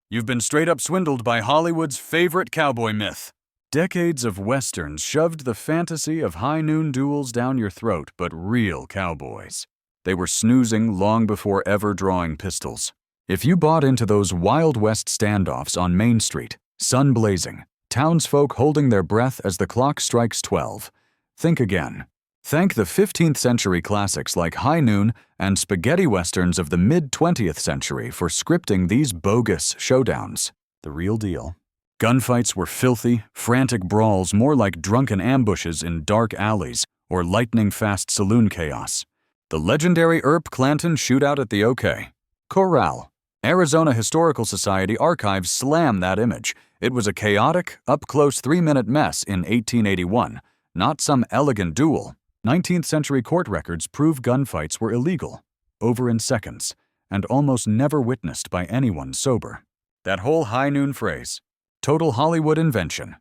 You've been straight up swindled by Hollywood's favorite cowboy myth. Decades of westerns shoved the fantasy of high noon duels down your throat, but real cowboys. They were snoozing long before ever drawing pistols. If you bought into those Wild West standoffs on Main Street, sun blazing, townsfolk holding their breath as the clock strikes 12, think again. Thank the 15th century classics like High Noon and spaghetti westerns of the mid-20th century for scripting these bogus showdowns. The real deal. Gunfights were filthy, frantic brawls more like drunken ambushes in dark alleys or lightning-fast saloon chaos. The legendary Earp Clanton shootout at the OK. Corral. Arizona Historical Society archives slam that image. It was a chaotic, up-close 3-minute mess in 1881, not some elegant duel. 19th century court records prove gunfights were illegal, over in seconds, and almost never witnessed by anyone sober. That whole high noon phrase, total Hollywood invention.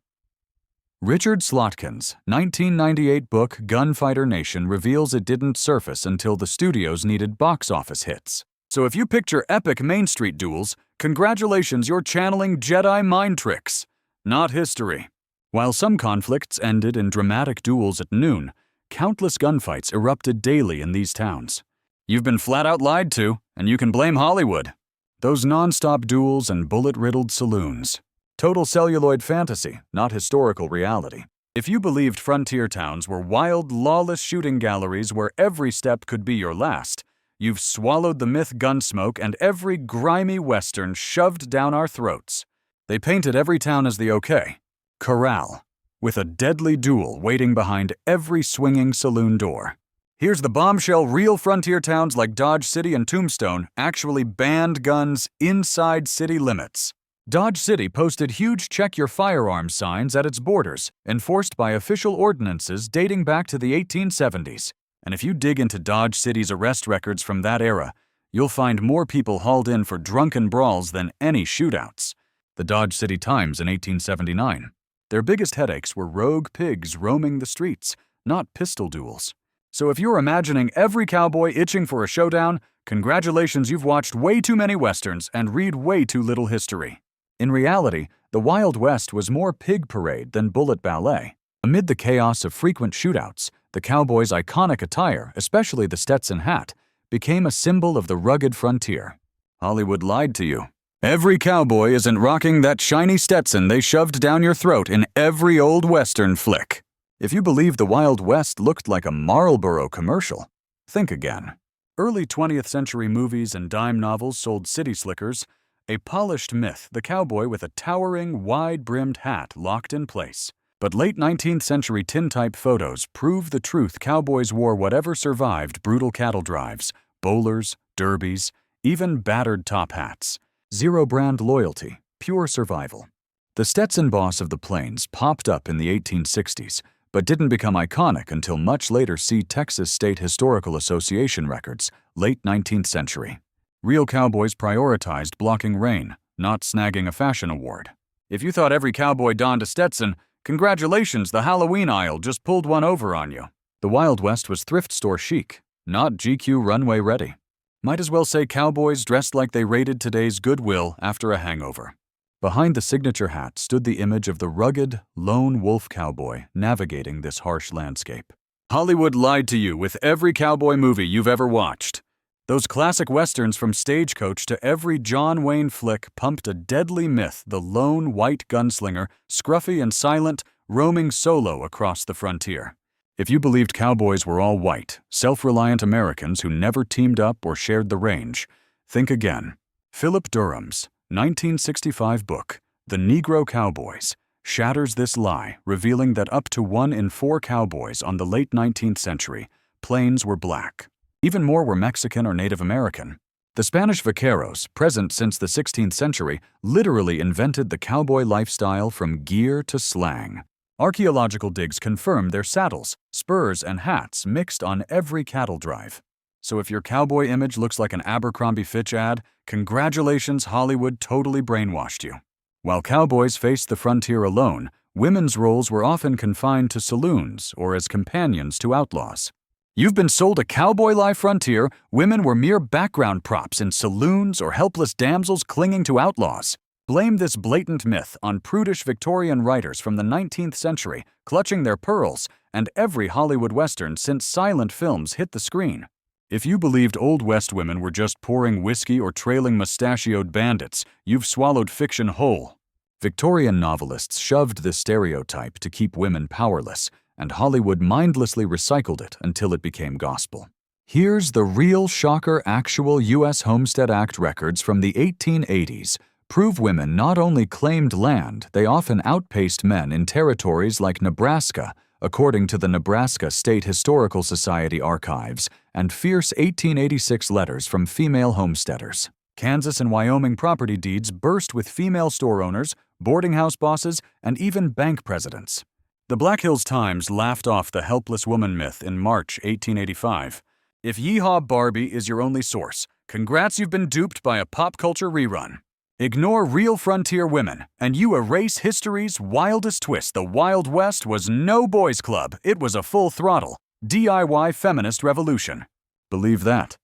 Richard Slotkin's 1998 book Gunfighter Nation reveals it didn't surface until the studios needed box office hits. So if you picture epic Main Street duels, congratulations, you're channeling Jedi mind tricks, not history. While some conflicts ended in dramatic duels at noon, countless gunfights erupted daily in these towns. You've been flat out lied to, and you can blame Hollywood. Those non-stop duels and bullet-riddled saloons. Total celluloid fantasy, not historical reality. If you believed frontier towns were wild, lawless shooting galleries where every step could be your last, you've swallowed the myth Gunsmoke and every grimy western shoved down our throats. They painted every town as the OK. Corral, with a deadly duel waiting behind every swinging saloon door. Here's the bombshell: real frontier towns like Dodge City and Tombstone actually banned guns inside city limits. Dodge City posted huge check your firearms signs at its borders, enforced by official ordinances dating back to the 1870s. And if you dig into Dodge City's arrest records from that era, you'll find more people hauled in for drunken brawls than any shootouts. The Dodge City Times in 1879. Their biggest headaches were rogue pigs roaming the streets, not pistol duels. So if you're imagining every cowboy itching for a showdown, congratulations, you've watched way too many westerns and read way too little history. In reality, the Wild West was more pig parade than bullet ballet. Amid the chaos of frequent shootouts, the cowboy's iconic attire, especially the Stetson hat, became a symbol of the rugged frontier. Hollywood lied to you. Every cowboy isn't rocking that shiny Stetson they shoved down your throat in every old western flick. If you believe the Wild West looked like a Marlboro commercial, think again. Early 20th century movies and dime novels sold city slickers, a polished myth, the cowboy with a towering, wide-brimmed hat locked in place. But late 19th century tintype photos prove the truth: cowboys wore whatever survived brutal cattle drives, bowlers, derbies, even battered top hats. Zero brand loyalty, pure survival. The Stetson boss of the plains popped up in the 1860s, but didn't become iconic until much later. See Texas State Historical Association records, late 19th century. Real Cowboys prioritized blocking rain, not snagging a fashion award. If you thought every cowboy donned a Stetson, congratulations, the Halloween aisle just pulled one over on you. The Wild West was thrift store chic, not GQ runway ready. Might as well say cowboys dressed like they raided today's Goodwill after a hangover. Behind the signature hat stood the image of the rugged, lone wolf cowboy navigating this harsh landscape. Hollywood lied to you with every cowboy movie you've ever watched. Those classic westerns from Stagecoach to every John Wayne flick pumped a deadly myth: the lone white gunslinger, scruffy and silent, roaming solo across the frontier. If you believed cowboys were all white, self-reliant Americans who never teamed up or shared the range, think again. Philip Durham's 1965 book, The Negro Cowboys, shatters this lie, revealing that up to 1 in 4 cowboys on the late 19th century, plains were black. Even more were Mexican or Native American. The Spanish vaqueros, present since the 16th century, literally invented the cowboy lifestyle from gear to slang. Archaeological digs confirm their saddles, spurs, and hats mixed on every cattle drive. So if your cowboy image looks like an Abercrombie Fitch ad, congratulations, Hollywood totally brainwashed you. While cowboys faced the frontier alone, women's roles were often confined to saloons or as companions to outlaws. You've been sold a cowboy-life frontier. Women were mere background props in saloons or helpless damsels clinging to outlaws. Blame this blatant myth on prudish Victorian writers from the 19th century, clutching their pearls, and every Hollywood Western since silent films hit the screen. If you believed Old West women were just pouring whiskey or trailing mustachioed bandits, you've swallowed fiction whole. Victorian novelists shoved this stereotype to keep women powerless, and Hollywood mindlessly recycled it until it became gospel. Here's the real shocker. Actual U.S. Homestead Act records from the 1880s prove women not only claimed land, they often outpaced men in territories like Nebraska, according to the Nebraska State Historical Society archives and fierce 1886 letters from female homesteaders. Kansas and Wyoming property deeds burst with female store owners, boarding house bosses, and even bank presidents. The Black Hills Times laughed off the helpless woman myth in March 1885. If Yeehaw Barbie is your only source, congrats, you've been duped by a pop culture rerun. Ignore real frontier women, and you erase history's wildest twist. The Wild West was no boys' club. It was a full-throttle, DIY feminist revolution. Believe that,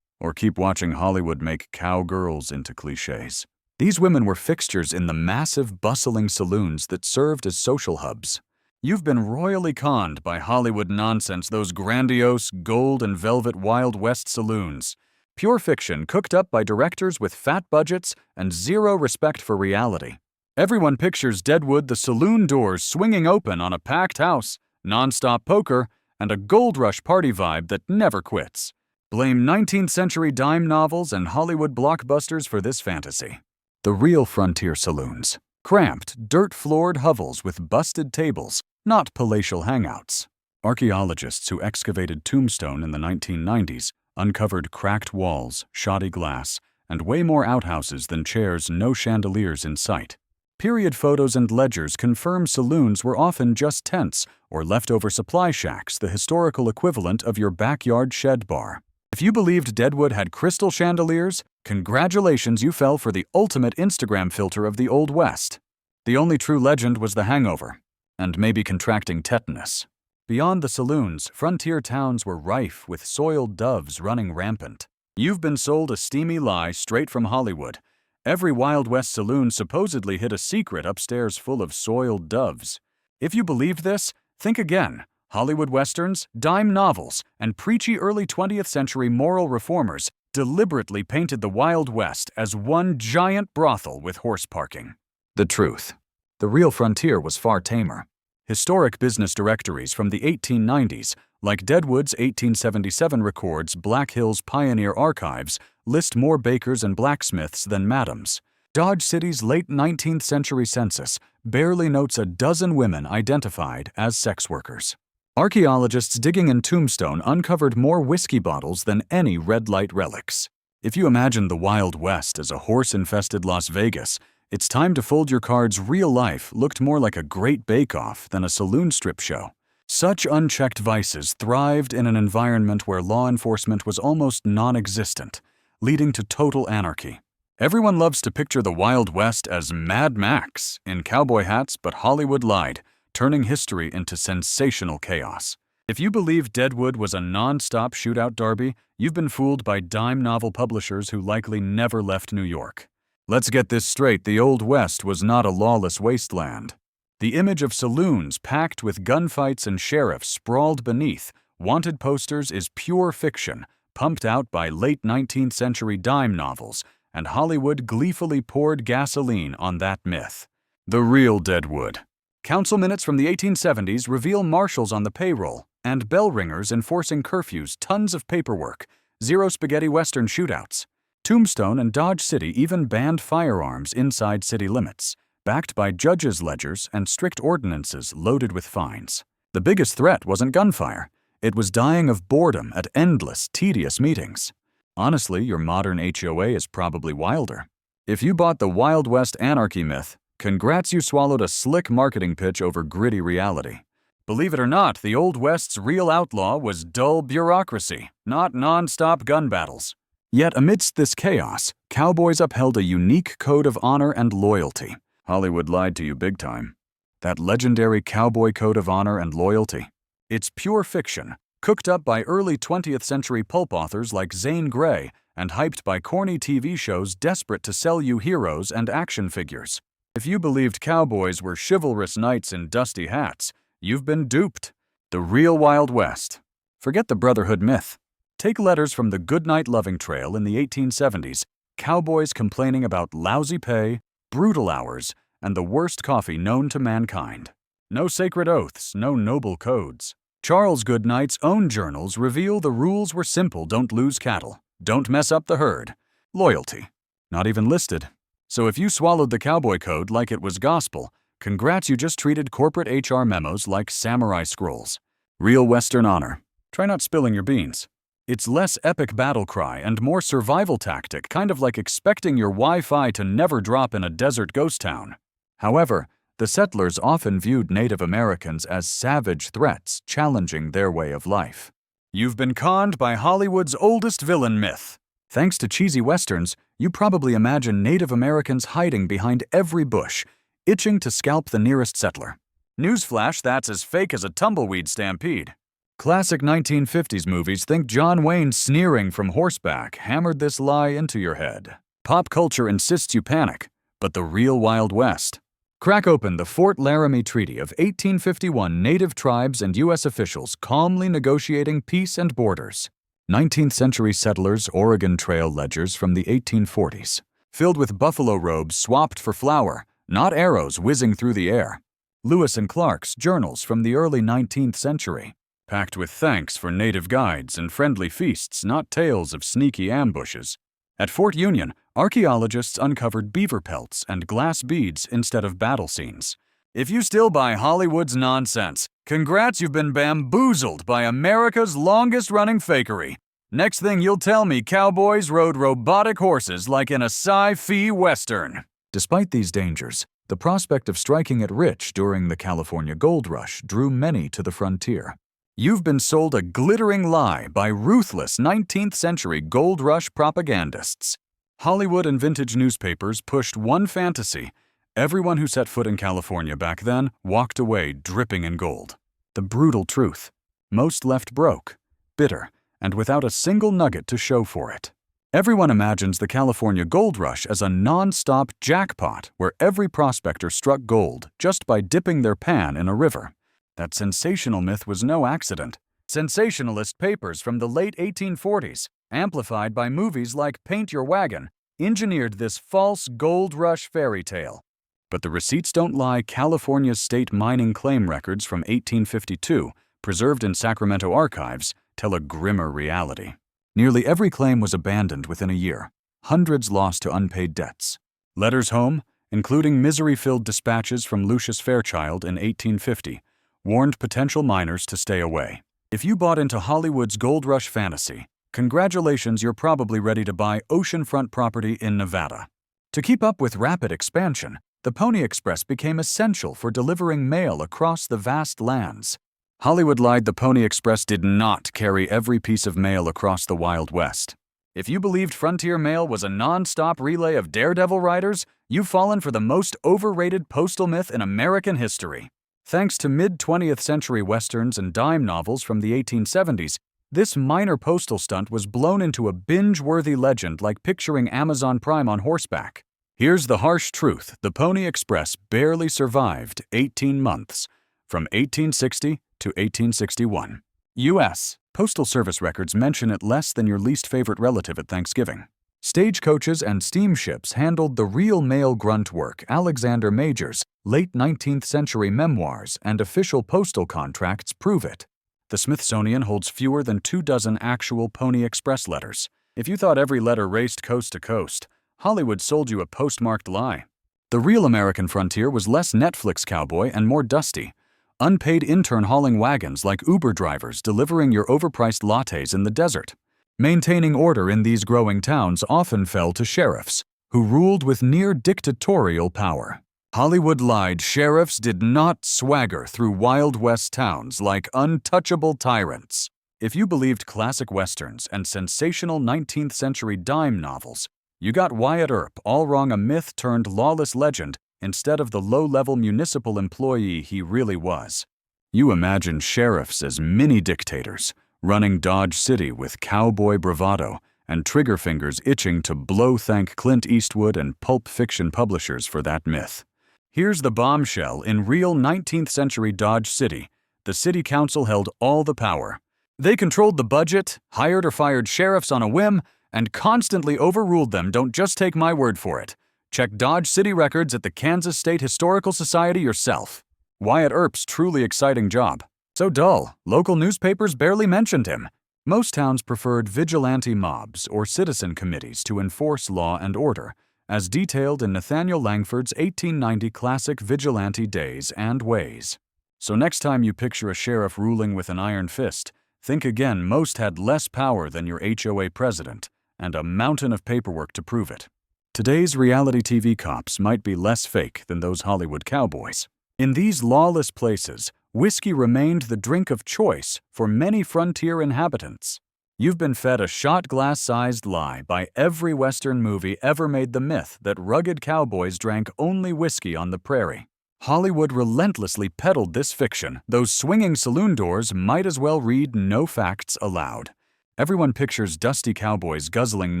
or keep watching Hollywood make cowgirls into cliches. These women were fixtures in the massive, bustling saloons that served as social hubs. You've been royally conned by Hollywood nonsense, those grandiose gold and velvet Wild West saloons. Pure fiction cooked up by directors with fat budgets and zero respect for reality. Everyone pictures Deadwood, the saloon doors swinging open on a packed house, non-stop poker, and a gold rush party vibe that never quits. Blame 19th century dime novels and Hollywood blockbusters for this fantasy. The real frontier saloons. Cramped, dirt-floored hovels with busted tables, not palatial hangouts. Archaeologists who excavated Tombstone in the 1990s uncovered cracked walls, shoddy glass, and way more outhouses than chairs, no chandeliers in sight. Period photos and ledgers confirm saloons were often just tents or leftover supply shacks, the historical equivalent of your backyard shed bar. If you believed Deadwood had crystal chandeliers, congratulations, you fell for the ultimate Instagram filter of the Old West. The only true legend was the hangover, and maybe contracting tetanus. Beyond the saloons, frontier towns were rife with soiled doves running rampant. You've been sold a steamy lie straight from Hollywood. Every Wild West saloon supposedly hid a secret upstairs full of soiled doves. If you believed this, think again. Hollywood westerns, dime novels, and preachy early 20th century moral reformers deliberately painted the Wild West as one giant brothel with horse parking. The truth. The real frontier was far tamer. Historic business directories from the 1890s, like Deadwood's 1877 records Black Hills Pioneer Archives, list more bakers and blacksmiths than madams. Dodge City's late 19th century census barely notes a dozen women identified as sex workers. Archaeologists digging in Tombstone uncovered more whiskey bottles than any red light relics. If you imagine the Wild West as a horse-infested Las Vegas, it's time to fold your cards. Real life looked more like a great bake-off than a saloon strip show. Such unchecked vices thrived in an environment where law enforcement was almost non-existent, leading to total anarchy. Everyone loves to picture the Wild West as Mad Max in cowboy hats, but Hollywood lied, turning history into sensational chaos. If you believe Deadwood was a non-stop shootout derby, you've been fooled by dime novel publishers who likely never left New York. Let's get this straight, the Old West was not a lawless wasteland. The image of saloons packed with gunfights and sheriffs sprawled beneath wanted posters is pure fiction, pumped out by late 19th century dime novels, and Hollywood gleefully poured gasoline on that myth. The real Deadwood. Council minutes from the 1870s reveal marshals on the payroll and bell ringers enforcing curfews, tons of paperwork, zero spaghetti western shootouts. Tombstone and Dodge City even banned firearms inside city limits, backed by judges' ledgers and strict ordinances loaded with fines. The biggest threat wasn't gunfire. It was dying of boredom at endless, tedious meetings. Honestly, your modern HOA is probably wilder. If you bought the Wild West anarchy myth, congrats, you swallowed a slick marketing pitch over gritty reality. Believe it or not, the Old West's real outlaw was dull bureaucracy, not non-stop gun battles. Yet amidst this chaos, cowboys upheld a unique code of honor and loyalty. Hollywood lied to you big time. That legendary cowboy code of honor and loyalty. It's pure fiction, cooked up by early 20th century pulp authors like Zane Grey and hyped by corny TV shows desperate to sell you heroes and action figures. If you believed cowboys were chivalrous knights in dusty hats, you've been duped. The real Wild West. Forget the brotherhood myth. Take letters from the goodnight loving trail in the 1870s, cowboys complaining about lousy pay, brutal hours, and the worst coffee known to mankind. No sacred oaths, no noble codes. Charles Goodnight's own journals reveal the rules were simple: don't lose cattle, don't mess up the herd, loyalty. Not even listed. So if you swallowed the cowboy code like it was gospel, congrats, you just treated corporate HR memos like samurai scrolls. Real Western honor. Try not spilling your beans. It's less epic battle cry and more survival tactic, kind of like expecting your Wi-Fi to never drop in a desert ghost town. However, the settlers often viewed Native Americans as savage threats challenging their way of life. You've been conned by Hollywood's oldest villain myth. Thanks to cheesy westerns, you probably imagine Native Americans hiding behind every bush, itching to scalp the nearest settler. Newsflash, that's as fake as a tumbleweed stampede. Classic 1950s movies think John Wayne sneering from horseback hammered this lie into your head. Pop culture insists you panic, but the real Wild West. Crack open the Fort Laramie Treaty of 1851, native tribes and U.S. officials calmly negotiating peace and borders. 19th century settlers' Oregon Trail ledgers from the 1840s, filled with buffalo robes swapped for flour, not arrows whizzing through the air. Lewis and Clark's journals from the early 19th century, packed with thanks for native guides and friendly feasts, not tales of sneaky ambushes. At Fort Union, archaeologists uncovered beaver pelts and glass beads instead of battle scenes. If you still buy Hollywood's nonsense, congrats, you've been bamboozled by America's longest-running fakery. Next thing you'll tell me, cowboys rode robotic horses like in a sci-fi western. Despite these dangers, the prospect of striking it rich during the California Gold Rush drew many to the frontier. You've been sold a glittering lie by ruthless 19th century gold rush propagandists. Hollywood and vintage newspapers pushed one fantasy: everyone who set foot in California back then walked away dripping in gold. The brutal truth: most left broke, bitter, and without a single nugget to show for it. Everyone imagines the California Gold Rush as a non-stop jackpot where every prospector struck gold just by dipping their pan in a river. That sensational myth was no accident. Sensationalist papers from the late 1840s, amplified by movies like Paint Your Wagon, engineered this false gold rush fairy tale. But the receipts don't lie. California's state mining claim records from 1852, preserved in Sacramento archives, tell a grimmer reality. Nearly every claim was abandoned within a year, hundreds lost to unpaid debts. Letters home, including misery-filled dispatches from Lucius Fairchild in 1850, warned potential miners to stay away. If you bought into Hollywood's gold rush fantasy, congratulations, you're probably ready to buy oceanfront property in Nevada. To keep up with rapid expansion, the Pony Express became essential for delivering mail across the vast lands. Hollywood lied. The Pony Express did not carry every piece of mail across the Wild West. If you believed frontier mail was a non-stop relay of daredevil riders, you've fallen for the most overrated postal myth in American history. Thanks to mid-20th century westerns and dime novels from the 1870s, this minor postal stunt was blown into a binge-worthy legend like picturing Amazon Prime on horseback. Here's the harsh truth: the Pony Express barely survived 18 months, from 1860 to 1861. U.S. Postal Service records mention it less than your least favorite relative at Thanksgiving. Stagecoaches and steamships handled the real mail grunt work. Alexander Major's late 19th century memoirs and official postal contracts prove it. The Smithsonian holds fewer than 24 actual Pony Express letters. If you thought every letter raced coast to coast, Hollywood sold you a postmarked lie. The real American frontier was less Netflix cowboy and more dusty. Unpaid intern hauling wagons like Uber drivers delivering your overpriced lattes in the desert. Maintaining order in these growing towns often fell to sheriffs, who ruled with near dictatorial power. Hollywood lied. Sheriffs did not swagger through Wild West towns like untouchable tyrants. If you believed classic westerns and sensational 19th century dime novels, you got Wyatt Earp all wrong, a myth turned lawless legend instead of the low-level municipal employee he really was. You imagine sheriffs as mini-dictators, running Dodge City with cowboy bravado and trigger fingers itching to blow thank Clint Eastwood and Pulp Fiction publishers for that myth. Here's the bombshell. In real 19th century Dodge City, the city council held all the power. They controlled the budget, hired or fired sheriffs on a whim, and constantly overruled them. Don't just take my word for it. Check Dodge City records at the Kansas State Historical Society yourself. Wyatt Earp's truly exciting job. So dull, local newspapers barely mentioned him. Most towns preferred vigilante mobs or citizen committees to enforce law and order, as detailed in Nathaniel Langford's 1890 classic Vigilante Days and Ways. So next time you picture a sheriff ruling with an iron fist, think again. Most had less power than your HOA president, and a mountain of paperwork to prove it. Today's reality TV cops might be less fake than those Hollywood cowboys. In these lawless places, whiskey remained the drink of choice for many frontier inhabitants. You've been fed a shot glass-sized lie by every Western movie ever made. The myth that rugged cowboys drank only whiskey on the prairie. Hollywood relentlessly peddled this fiction. Those swinging saloon doors might as well read no facts aloud. Everyone pictures dusty cowboys guzzling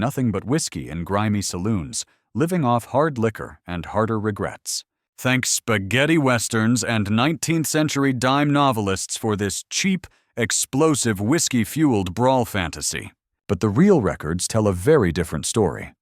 nothing but whiskey in grimy saloons, living off hard liquor and harder regrets. Thanks spaghetti westerns and 19th century dime novelists for this cheap, explosive, whiskey-fueled brawl fantasy. But the real records tell a very different story.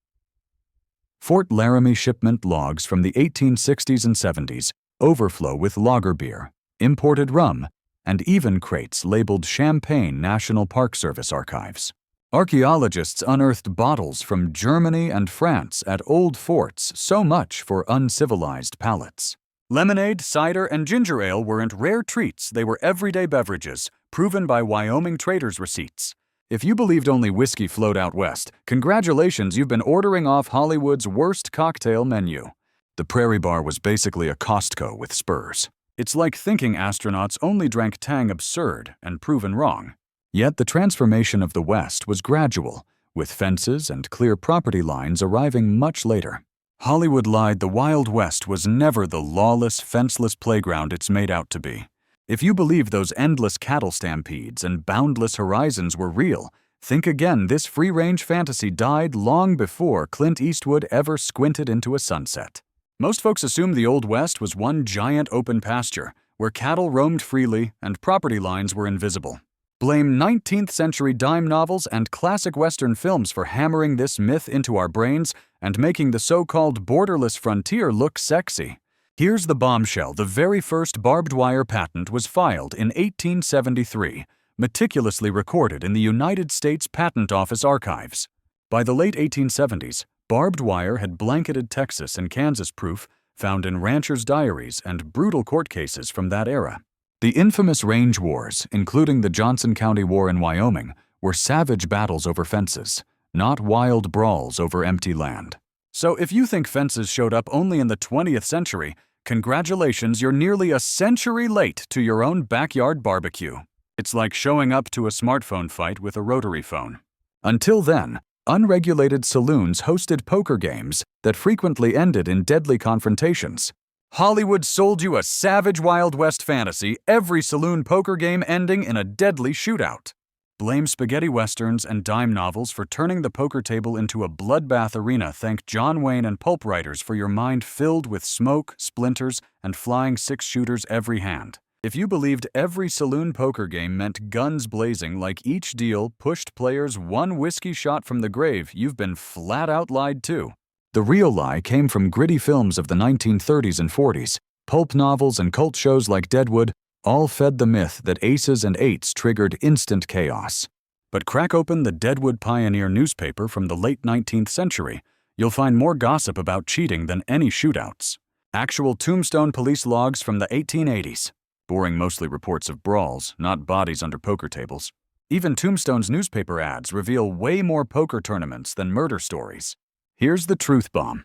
Fort Laramie shipment logs from the 1860s and 70s overflow with lager beer, imported rum, and even crates labeled Champagne National Park Service archives. Archaeologists unearthed bottles from Germany and France at old forts. So much for uncivilized palates. Lemonade, cider, and ginger ale weren't rare treats. They were everyday beverages, proven by Wyoming traders' receipts. If you believed only whiskey flowed out west, congratulations, you've been ordering off Hollywood's worst cocktail menu. The Prairie Bar was basically a Costco with spurs. It's like thinking astronauts only drank Tang. Absurd and proven wrong. Yet the transformation of the West was gradual, with fences and clear property lines arriving much later. Hollywood lied. The Wild West was never the lawless, fenceless playground it's made out to be. If you believe those endless cattle stampedes and boundless horizons were real, think again. This free-range fantasy died long before Clint Eastwood ever squinted into a sunset. Most folks assume the Old West was one giant open pasture, where cattle roamed freely and property lines were invisible. Blame 19th century dime novels and classic Western films for hammering this myth into our brains and making the so-called borderless frontier look sexy. Here's the bombshell. The very first barbed wire patent was filed in 1873, meticulously recorded in the United States Patent Office archives. By the late 1870s, barbed wire had blanketed Texas and Kansas. Proof found in ranchers' diaries and brutal court cases from that era. The infamous range wars, including the Johnson County War in Wyoming, were savage battles over fences, not wild brawls over empty land. So if you think fences showed up only in the 20th century, congratulations, you're nearly a century late to your own backyard barbecue. It's like showing up to a smartphone fight with a rotary phone. Until then, unregulated saloons hosted poker games that frequently ended in deadly confrontations. Hollywood sold you a savage Wild West fantasy, every saloon poker game ending in a deadly shootout. Blame spaghetti westerns and dime novels for turning the poker table into a bloodbath arena. Thank John Wayne and pulp writers for your mind filled with smoke, splinters, and flying six-shooters every hand. If you believed every saloon poker game meant guns blazing like each deal pushed players one whiskey shot from the grave, you've been flat out lied to. The real lie came from gritty films of the 1930s and 40s. Pulp novels and cult shows like Deadwood all fed the myth that aces and eights triggered instant chaos. But crack open the Deadwood Pioneer newspaper from the late 19th century, you'll find more gossip about cheating than any shootouts. Actual Tombstone police logs from the 1880s. Boring, mostly reports of brawls, not bodies under poker tables. Even Tombstone's newspaper ads reveal way more poker tournaments than murder stories. Here's the truth bomb.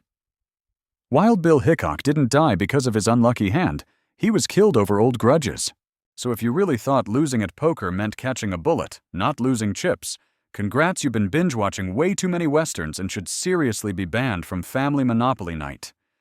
Wild Bill Hickok didn't die because of his unlucky hand. He was killed over old grudges. So if you really thought losing at poker meant catching a bullet, not losing chips, congrats, you've been binge-watching way too many westerns and should seriously be banned from family Monopoly night.